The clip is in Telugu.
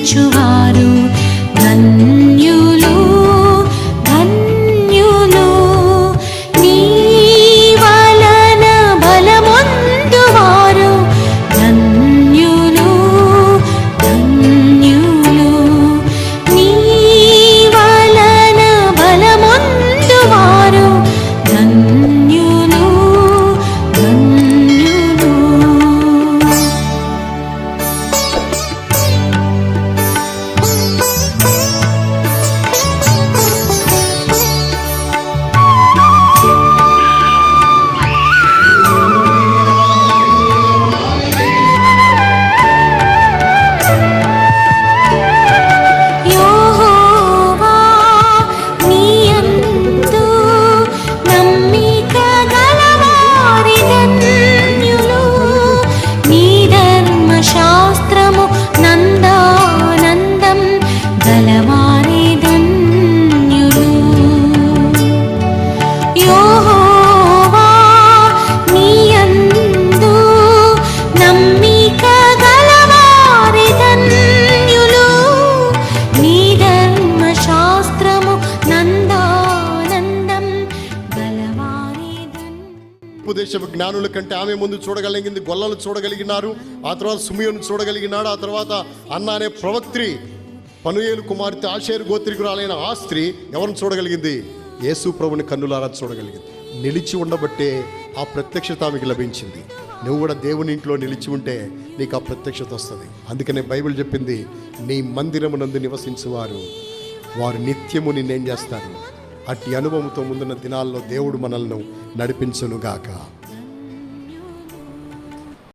స్తుతించువారు ధన్యులు ధన్యులు. నీ వలన బలమొందువారు ధన్యులు ధన్యులు. నీ వలన బలమొందువారు ధన్యులు ధన్యులు. యెహోవా నీయందు నమ్మిక గలవారి ధన్యులు. నీ ధర్మశాస్త్రము నందానందం గలవారి ధన్యులు. యెహోవా నీయందు నమ్మిక గలవారి ధన్యులు. నీ ధర్మశాస్త్రము నందానందం గలవారి ధన్యులు. ఉపదేశపు జ్ఞానుల కంటే ఆమె ముందు చూడగలిగింది, గొల్లలు చూడగలిగినారు. ఆ తర్వాత సుమియోను చూడగలిగినాడు. ఆ తర్వాత అన్న అనే ప్రవక్త్రి, పనుయేలు కుమార్తె ఆషేరు గోత్రికురాలైన ఆ స్త్రీ ఎవరిని చూడగలిగింది? యేసు ప్రభుని కన్నులారా చూడగలిగింది. నిలిచి ఉండబట్టే ఆ ప్రత్యక్షత ఆమెకి లభించింది. నువ్వు కూడా దేవుని ఇంట్లో నిలిచి ఉంటే నీకు ఆ ప్రత్యక్షత వస్తుంది. అందుకనే బైబిల్ చెప్పింది, నీ మందిరమునందు నివసించువారు వారు నిత్యము నిన్నేం చేస్తారు? అట్టి అనుభవంతో ముందున్న దినాల్లో దేవుడు మనల్ని నడిపించునుగాక.